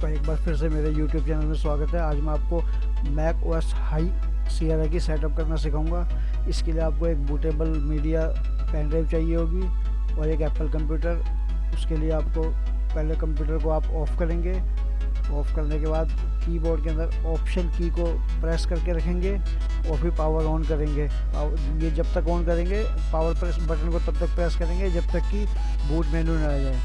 आपका एक बार फिर से मेरे YouTube चैनल में स्वागत है। आज मैं आपको मैक ओएस हाई सियरा की सेटअप करना सिखाऊंगा। इसके लिए आपको एक बूटेबल मीडिया पेन ड्राइव चाहिए होगी और एक एप्पल कंप्यूटर। उसके लिए आपको पहले कंप्यूटर को आप ऑफ़ करेंगे। ऑफ़ करने के बाद कीबोर्ड के अंदर ऑप्शन की को प्रेस करके रखेंगे और फिर पावर ऑन करेंगे। ये जब तक ऑन करेंगे पावर प्रेस बटन को तब तक प्रेस करेंगे जब तक कि बूट मेन्यू ना आ जाए।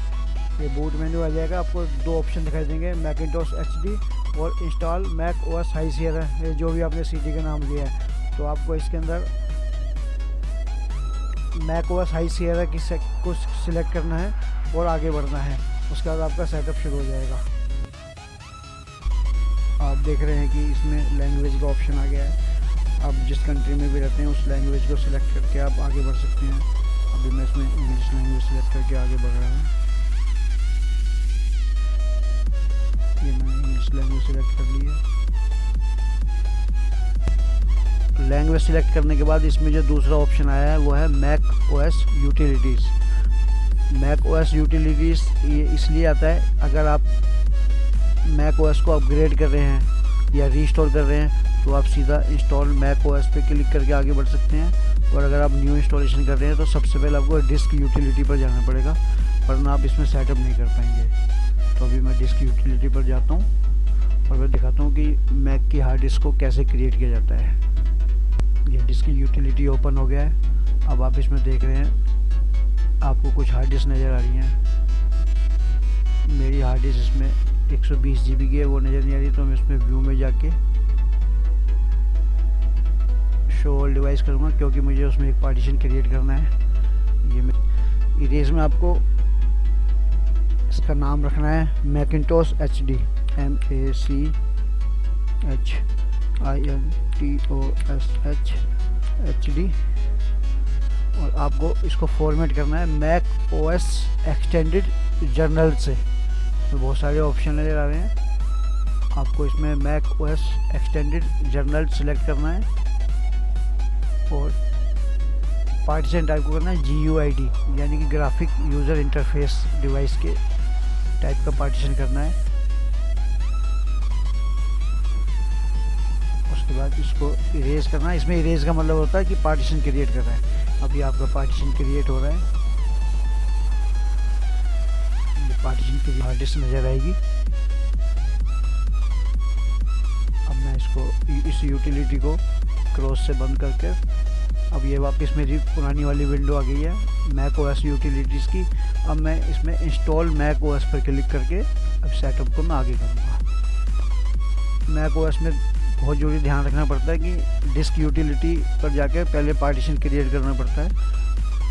ये बूट मेन्यू आ जाएगा, आपको दो ऑप्शन दिखाई देंगे, मैकिंटोश एचडी और install Mac OS High Sierra, ये जो भी आपने सीडी का नाम दिया है। तो आपको इसके अंदर मैक ओएस हाई सियरा को सिलेक्ट करना है और आगे बढ़ना है। उसके बाद आपका सेटअप शुरू हो जाएगा। आप देख रहे हैं कि इसमें लैंग्वेज का ऑप्शन आ गया है। आप जिस कंट्री में भी रहते हैं उस लैंग्वेज को सिलेक्ट करके आप आगे बढ़ सकते हैं। अभी मैं इसमें इंग्लिश लैंग्वेज सिलेक्ट करके आगे बढ़ रहा हूँ। ये मैंने इंग्लिश लैंग्वेज सिलेक्ट कर ली है। लैंग्वेज सिलेक्ट करने के बाद इसमें जो दूसरा ऑप्शन आया है वो है Mac OS utilities. Mac OS utilities ये इसलिए आता है अगर आप मैक ओएस को अपग्रेड कर रहे हैं या रीस्टोर कर रहे हैं तो आप सीधा इंस्टॉल मैक ओएस पे क्लिक करके आगे बढ़ सकते हैं। और अगर आप न्यू इंस्टॉलेशन कर रहे हैं तो सबसे पहले आपको डिस्क यूटिलिटी पर जाना पड़ेगा, वरना आप इसमें सेटअप नहीं कर पाएंगे। तो अभी मैं डिस्क यूटिलिटी पर जाता हूँ और मैं दिखाता हूँ कि मैक की हार्ड डिस्क को कैसे क्रिएट किया जाता है। ये डिस्क की ओपन हो गया है। अब आप इसमें देख रहे हैं आपको कुछ हार्ड डिस्क नज़र आ रही हैं। मेरी हार्ड डिस्क इसमें 120 GB की है, वो नज़र नहीं आ रही। तो मैं इसमें व्यू में जाके शो ऑल डिवाइस करूँगा क्योंकि मुझे उसमें एक पार्टीशन क्रिएट करना है। ये इरेज में आपको इसका नाम रखना है मैकिंटोश एचडी, MACHINTOSH HD। और आपको इसको फॉर्मेट करना है मैक ओएस एक्सटेंडेड जर्नल से। तो बहुत सारे ऑप्शन नज़र आ रहे हैं। आपको इसमें Mac OS extended journal select करना है और पार्टीशन टाइप को करना है GUID, यानी कि ग्राफिक यूज़र इंटरफेस डिवाइस के टाइप का पार्टीशन करना है। उसके बाद इसको इरेज करना है। इसमें इरेज का मतलब होता है कि पार्टीशन क्रिएट कर रहा है। अभी आपका पार्टीशन क्रिएट हो रहा है। पार्टीशन की हार्ड डिस्क नज़र आएगी। अब मैं इसको इस यूटिलिटी को क्रॉस से बंद करके अब ये वापस मेरी पुरानी वाली विंडो आ गई है मैक ओएस यूटिलिटीज़ की। अब मैं इसमें इंस्टॉल मैक ओएस पर क्लिक करके अब सेटअप को मैं आगे करूँगा। मैक ओएस में बहुत ज़रूरी ध्यान रखना पड़ता है कि डिस्क यूटिलिटी पर जाके पहले पार्टीशन क्रिएट करना पड़ता है,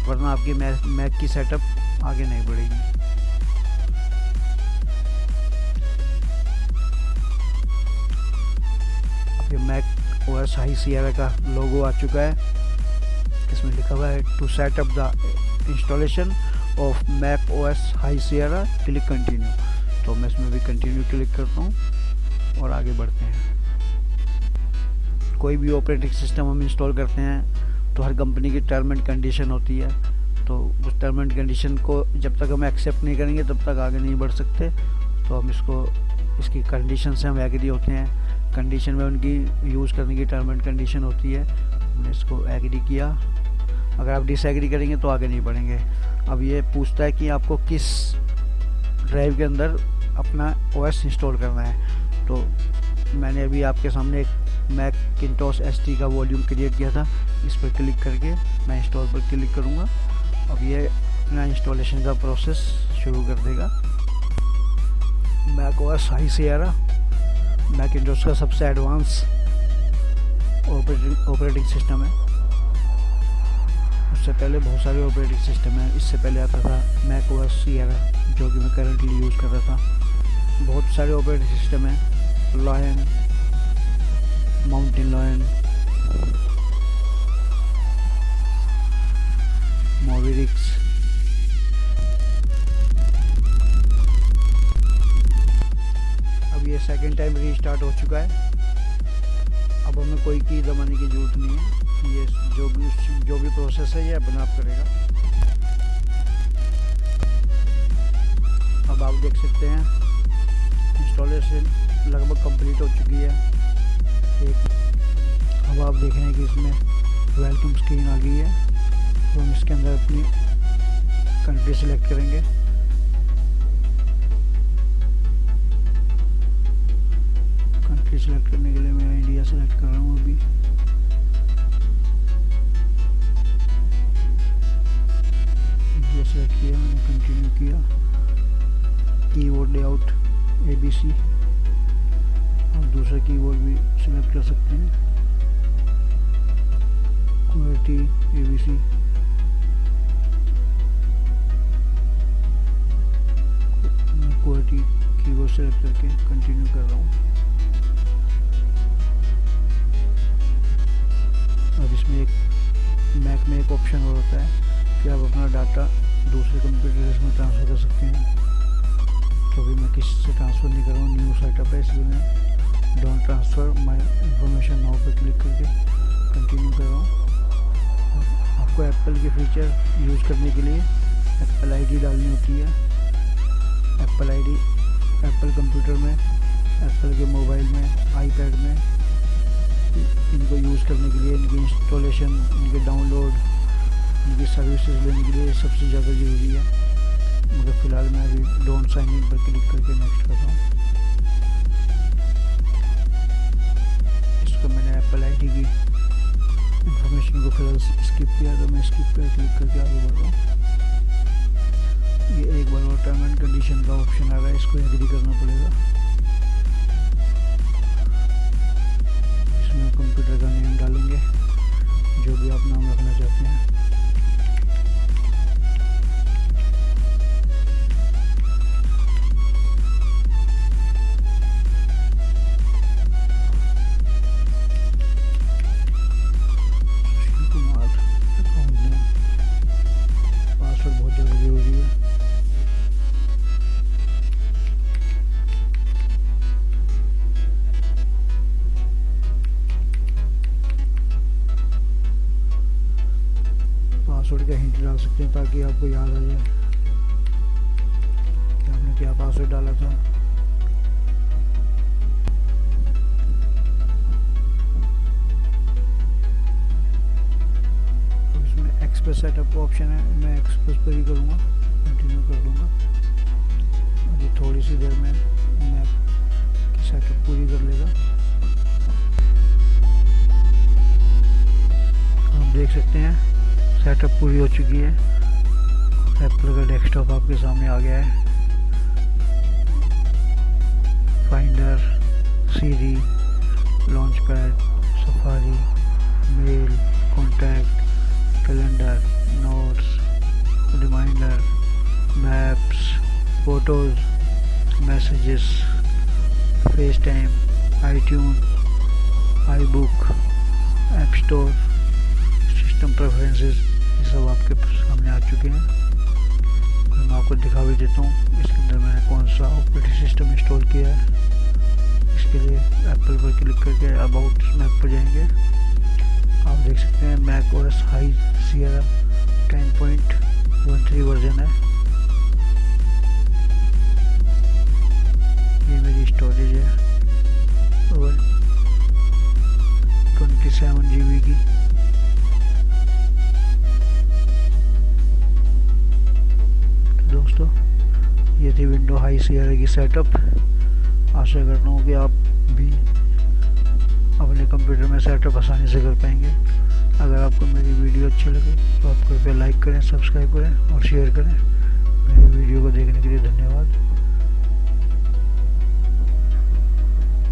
वरना आपकी मैक की सेटअप आगे नहीं बढ़ेगी। ये मैक ओएस हाई सियरा का लोगो आ चुका है। इसमें लिखा हुआ है to set up the installation of Mac OS High Sierra click continue. तो मैं इसमें भी कंटिन्यू क्लिक करता हूँ और आगे बढ़ते हैं। कोई भी ऑपरेटिंग सिस्टम हम इंस्टॉल करते हैं तो हर कंपनी की टर्म एंड कंडीशन होती है। तो उस टर्म एंड कंडीशन को जब तक हम एक्सेप्ट नहीं करेंगे तब तक आगे नहीं बढ़ सकते। तो हम इसकी कंडीशन से हम एग्री होते हैं। कंडीशन में उनकी यूज़ करने की टर्म एंड कंडीशन होती है। हमने इसको एग्री किया। अगर आप डिसएग्री करेंगे तो आगे नहीं बढ़ेंगे। अब ये पूछता है कि आपको किस ड्राइव के अंदर अपना ओएस इंस्टॉल करना है। तो मैंने अभी आपके सामने एक मैकिंटोश एचडी का वॉल्यूम क्रिएट किया था। इस पर क्लिक करके मैं इंस्टॉल पर क्लिक करूँगा। अब ये अपना इंस्टॉलेशन का प्रोसेस शुरू कर देगा। Mac OS High Sierra Macintosh का सबसे एडवांस ऑपरेटिंग सिस्टम है। उससे पहले बहुत सारे ऑपरेटिंग सिस्टम हैं। इससे पहले आता था मैक ओएस सियरा जो कि मैं करंटली यूज़ कर रहा था। बहुत सारे ऑपरेटिंग सिस्टम हैं, लायन, माउंटेन लायन, मोविरिक्स। अब ये सेकेंड टाइम रीस्टार्ट हो चुका है। अब हमें कोई की दबाने की ज़रूरत नहीं है। ये जो भी प्रोसेस है ये अपने आप करेगा। अब आप देख सकते हैं इंस्टॉलेशन लगभग कंप्लीट हो चुकी है। अब आप देख रहे हैं कि इसमें वेलकम स्क्रीन आ गई है। तो हम इसके अंदर अपनी कंट्री सेलेक्ट करेंगे। कंट्री सेलेक्ट करने के लिए मैं इंडिया सेलेक्ट कर रहा हूँ अभी। इंडिया सेलेक्ट किया, मैंने कंटिन्यू किया। कीबोर्ड लेआउट ABC, आप दूसरा कीबोर्ड भी सिलेक्ट कर सकते हैं। QWERTY ABC, मैं QWERTY कीबोर्ड सेलेक्ट करके कंटिन्यू कर रहा हूँ। अब इसमें एक मैक में एक ऑप्शन और होता है कि आप अपना डाटा दूसरे कंप्यूटर में ट्रांसफ़र कर सकते हैं। तो अभी मैं किसी से ट्रांसफ़र नहीं कर रहा हूँ, न्यू सेटअप है, इसलिए मैं don't transfer my information now पर क्लिक करके कंटिन्यू कर रहा हूँ। आपको एप्पल के फीचर यूज़ करने के लिए एप्पल ID डालनी होती है। एप्पल ID एप्पल कंप्यूटर में, एप्पल के मोबाइल में, iPad में इनको यूज़ करने के लिए, इनकी इंस्टॉलेशन, इनके डाउनलोड, इनकी सर्विसेज लेने के लिए सबसे ज़्यादा ज़रूरी है। मगर फ़िलहाल मैं अभी डोंट साइन इन पर क्लिक करके नेक्स्ट कर रहा हूँ। इसको मैंने एप्पल ID की इंफॉर्मेशन को फिलहाल स्किप किया, तो मैं स्किप पर क्लिक करके आगे बढ़ रहा हूँ। ये एक बार और टर्म एंड कंडीशन का ऑप्शन आ रहा है, इसको एग्री करना पड़ेगा। इसमें कंप्यूटर का नेम डालेंगे, जो भी आप नाम रखना चाहते हैं। पासवर्ड बहुत ज़्यादा जरूरी है। पासवर्ड का हिंट डाल सकते हैं ताकि आपको याद आ जाए कि आपने क्या पासवर्ड डाला था। एक्सप्रेस सेटअप का ऑप्शन है, मैं एक्सप्रेस पर ही करूँगा, कंटिन्यू कर दूँगा। अभी थोड़ी सी देर में मैक की सेटअप पूरी कर लेगा। आप देख सकते हैं सेटअप पूरी हो चुकी है। एप्पल का डेस्कटॉप आपके सामने आ गया है। Finder, Siri, Launchpad, Safari, Mail, Contact, Calendar, Notes, Reminder, Maps, Photos, Messages, FaceTime, iTunes, iBook, App Store, System Preferences, ये सब आपके सामने आ चुके हैं। मैं आपको दिखा भी देता हूँ इसके अंदर मैंने कौन सा ऑपरेटिंग सिस्टम इंस्टॉल किया है। इसके लिए एप्पल पर क्लिक करके अबाउट मैक पर जाएंगे। आप देख सकते हैं Mac OS High Sierra 10.13 version है। ये मेरी स्टोरेज है और 27 GB की। तो दोस्तों ये थी विंडो हाई सियरा की सेटअप। आशा करता हूँ कि आप भी अपने कंप्यूटर में सेटअप आसानी से कर पाएंगे। अगर आपको मेरी वीडियो अच्छी लगे तो आप कृपया लाइक करें, सब्सक्राइब करें और शेयर करें। मेरी वीडियो को देखने के लिए धन्यवाद।